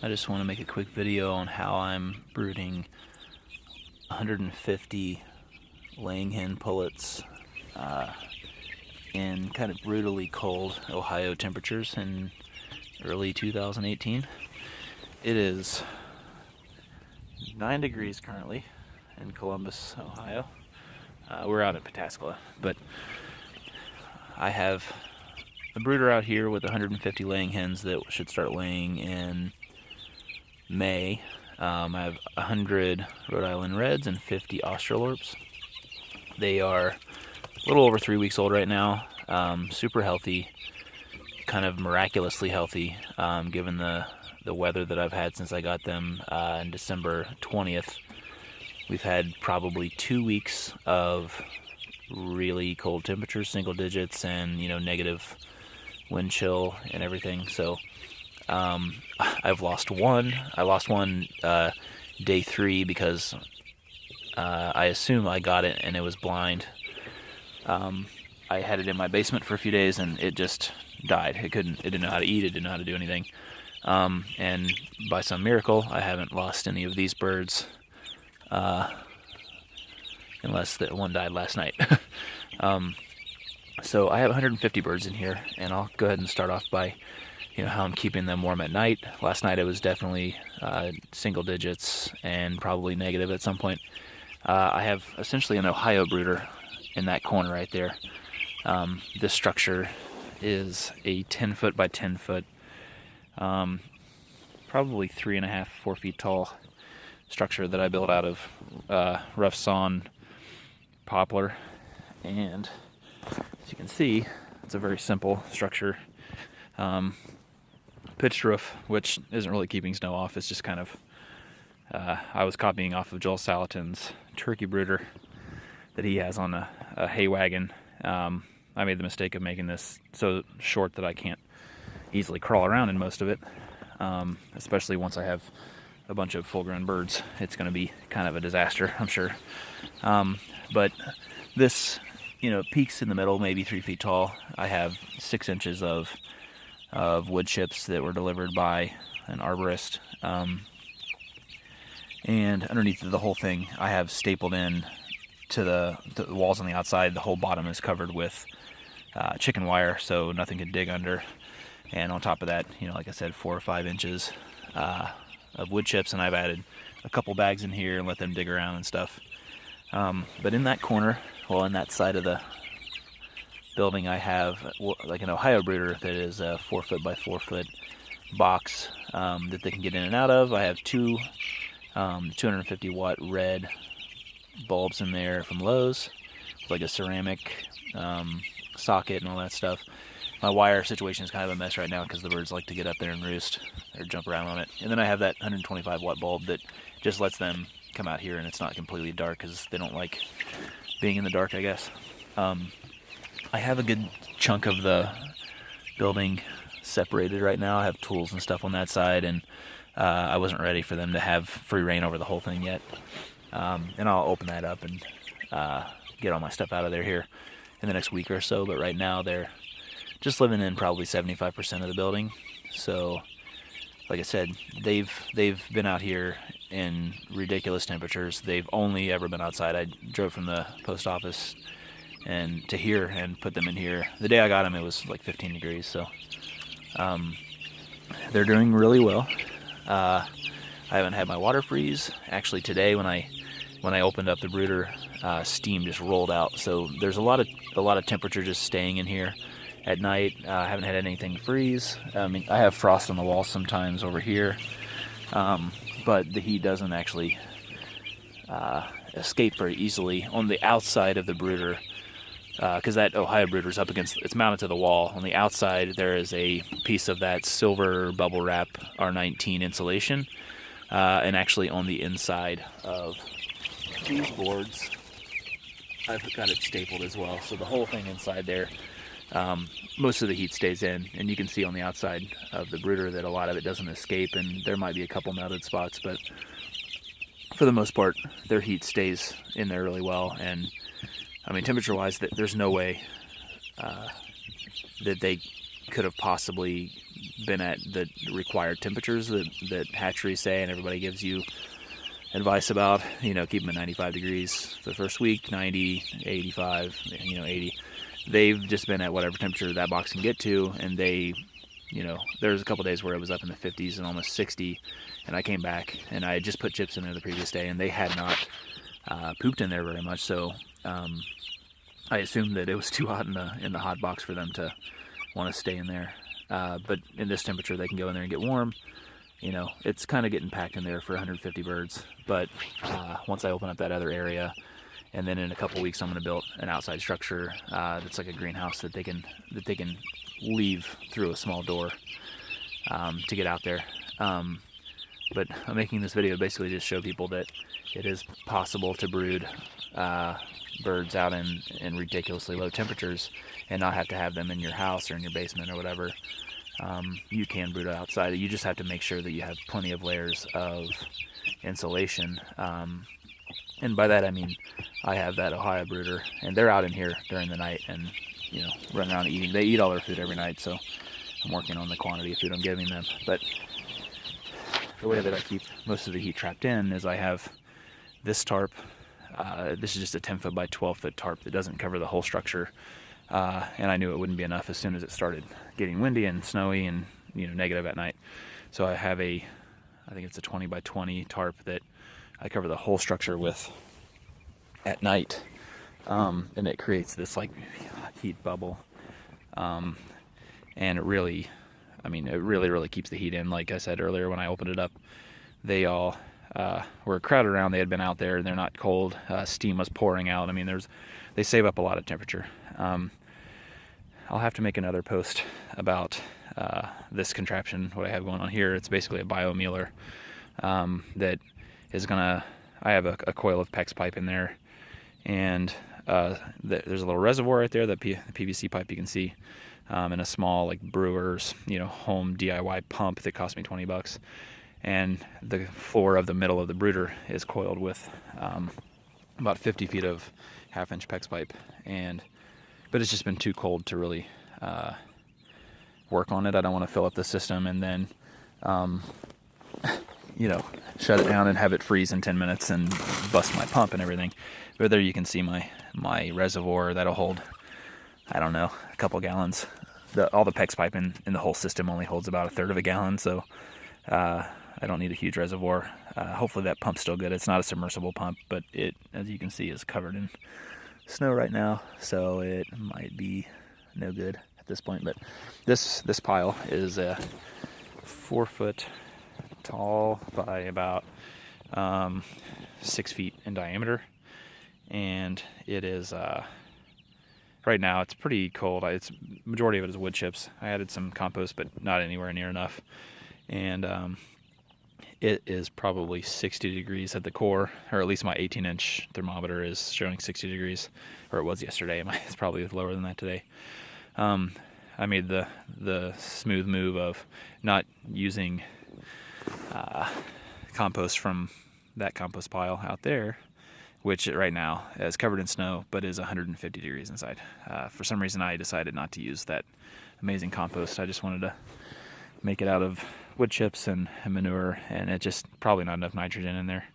I just want to make a quick video on how I'm brooding 150 laying hen pullets in kind of brutally cold Ohio temperatures in early 2018. It is 9 degrees currently in Columbus, Ohio. We're out at Pataskala, but I have a brooder out here with 150 laying hens that should start laying in May. I have 100 Rhode Island Reds and 50 Australorps. They are a little over 3 weeks old right now. Super healthy, kind of miraculously healthy, given the weather that I've had since I got them in December 20th. We've had probably 2 weeks of really cold temperatures, single digits, and negative wind chill and everything. So I've lost one. I lost one day 3 because I assume I got it and it was blind. I had it in my basement for a few days and it just died. It didn't know how to eat, it didn't know how to do anything. And by some miracle, I haven't lost any of these birds, unless that one died last night. So I have 150 birds in here, and I'll go ahead and start off by how I'm keeping them warm at night. Last night it was definitely single digits and probably negative at some point. I have essentially an Ohio brooder in that corner right there. This structure is a 10 foot by 10 foot, probably 3.5, 4 feet tall structure that I built out of rough sawn poplar. And as you can see, it's a very simple structure. Pitched roof, which isn't really keeping snow off. It's just kind of, I was copying off of Joel Salatin's turkey brooder that he has on a hay wagon. I made the mistake of making this so short that I can't easily crawl around in most of it, especially once I have a bunch of full-grown birds. It's going to be kind of a disaster, I'm sure. But this, peaks in the middle, maybe 3 feet tall. I have 6 inches of wood chips that were delivered by an arborist. And underneath the whole thing, I have stapled in to the walls on the outside. The whole bottom is covered with chicken wire, so nothing can dig under. And on top of that, like I said, 4 or 5 inches of wood chips, and I've added a couple bags in here and let them dig around and stuff. But in that corner, in that side of the building, I have like an Ohio brooder that is a 4 foot by 4 foot box that they can get in and out of. I have 2 250 watt red bulbs in there from Lowe's, like a ceramic socket and all that stuff. My wire situation is kind of a mess right now because the birds like to get up there and roost or jump around on it. And then I have that 125 watt bulb that just lets them come out here and it's not completely dark because they don't like being in the dark, I guess. I have a good chunk of the building separated right now. I have tools and stuff on that side, and I wasn't ready for them to have free reign over the whole thing yet. And I'll open that up and get all my stuff out of there here in the next week or so. But right now they're just living in probably 75% of the building. So, like I said, they've been out here in ridiculous temperatures. They've only ever been outside. I drove from the post office and to here and put them in here. The day I got them, it was like 15 degrees. So they're doing really well. I haven't had my water freeze. Actually, today when I opened up the brooder, steam just rolled out. So there's a lot of temperature just staying in here at night. I haven't had anything freeze. I mean, I have frost on the wall sometimes over here, but the heat doesn't actually escape very easily on the outside of the brooder, because that Ohio brooder is up against, it's mounted to the wall. On the outside, there is a piece of that silver bubble wrap R19 insulation, and actually on the inside of these boards, I've got it stapled as well. So the whole thing inside there, most of the heat stays in, and you can see on the outside of the brooder that a lot of it doesn't escape, and there might be a couple melted spots, but for the most part, their heat stays in there really well. And I mean, temperature-wise, there's no way that they could have possibly been at the required temperatures that hatcheries say, and everybody gives you advice about, keep them at 95 degrees for the first week, 90, 85, 80. They've just been at whatever temperature that box can get to, and there's a couple days where it was up in the 50s and almost 60, and I came back and I had just put chips in there the previous day, and they had not pooped in there very much, so I assumed that it was too hot in the hot box for them to want to stay in there. But in this temperature, they can go in there and get warm. It's kind of getting packed in there for 150 birds. But once I open up that other area, and then in a couple weeks, I'm going to build an outside structure that's like a greenhouse that they can leave through a small door to get out there. But I'm making this video basically just show people that it is possible to brood birds out in ridiculously low temperatures and not have to have them in your house or in your basement or whatever. You can brood outside. You just have to make sure that you have plenty of layers of insulation. And by that I mean I have that Ohio brooder, and they're out in here during the night and running around eating. They eat all their food every night, so I'm working on the quantity of food I'm giving them. But the way that I keep most of the heat trapped in is I have this tarp. This is just a 10-foot by 12-foot tarp that doesn't cover the whole structure, and I knew it wouldn't be enough as soon as it started getting windy and snowy and negative at night. So I have I think it's a 20 by 20 tarp that I cover the whole structure with at night, and it creates this like heat bubble, and it really keeps the heat in. Like I said earlier, when I opened it up, they all were crowded around. They had been out there, they're not cold. Steam was pouring out. They save up a lot of temperature. I'll have to make another post about this contraption, what I have going on here. It's basically a biomueller that is gonna, I have a coil of PEX pipe in there, and there's a little reservoir right there, the PVC pipe you can see, and a small like brewer's home DIY pump that cost me $20. And the floor of the middle of the brooder is coiled with about 50 feet of 1/2-inch PEX pipe, but it's just been too cold to really work on it. I don't want to fill up the system and then shut it down and have it freeze in 10 minutes and bust my pump and everything. But there you can see my reservoir that'll hold, I don't know, a couple gallons. All the PEX pipe in the whole system only holds about 1/3 of a gallon, so I don't need a huge reservoir. Hopefully that pump's still good. It's not a submersible pump, but it, as you can see, is covered in snow right now, so it might be no good at this point. But this pile is 4 foot tall by about 6 feet in diameter, and it is right now it's pretty cold. It's majority of it is wood chips. I added some compost, but not anywhere near enough, and it is probably 60 degrees at the core, or at least my 18-inch thermometer is showing 60 degrees, or it was yesterday. It's probably lower than that today. I made the smooth move of not using compost from that compost pile out there, which right now is covered in snow, but is 150 degrees inside. For some reason, I decided not to use that amazing compost. I just wanted to make it out of wood chips and manure, and it just probably not enough nitrogen in there.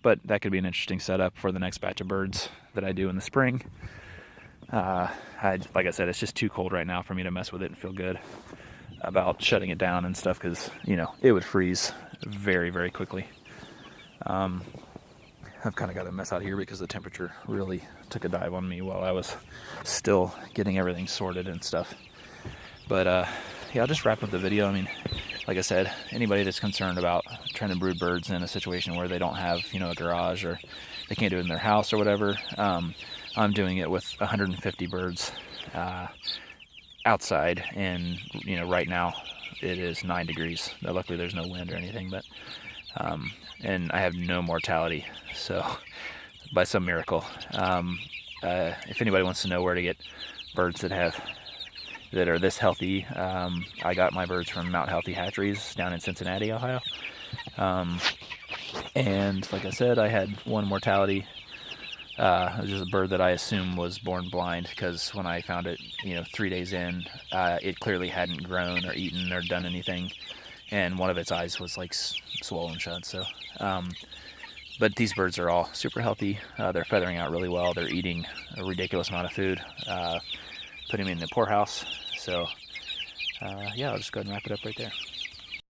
But that could be an interesting setup for the next batch of birds that I do in the spring. Like I said, it's just too cold right now for me to mess with it and feel good about shutting it down and stuff, because it would freeze very, very quickly. I've kind of got a mess out here because the temperature really took a dive on me while I was still getting everything sorted and stuff. But yeah, I'll just wrap up the video. Like I said, anybody that's concerned about trying to brood birds in a situation where they don't have, a garage, or they can't do it in their house or whatever, I'm doing it with 150 birds outside, and right now it is 9 degrees. Now, luckily there's no wind or anything, but and I have no mortality, so by some miracle. If anybody wants to know where to get birds that are this healthy, I got my birds from Mount Healthy Hatcheries down in Cincinnati, Ohio. And like I said, I had one mortality It was just a bird that I assume was born blind, because when I found it, 3 days in, it clearly hadn't grown or eaten or done anything, and one of its eyes was like swollen shut. So, but these birds are all super healthy. They're feathering out really well. They're eating a ridiculous amount of food. Putting them in the poorhouse. So, yeah, I'll just go ahead and wrap it up right there.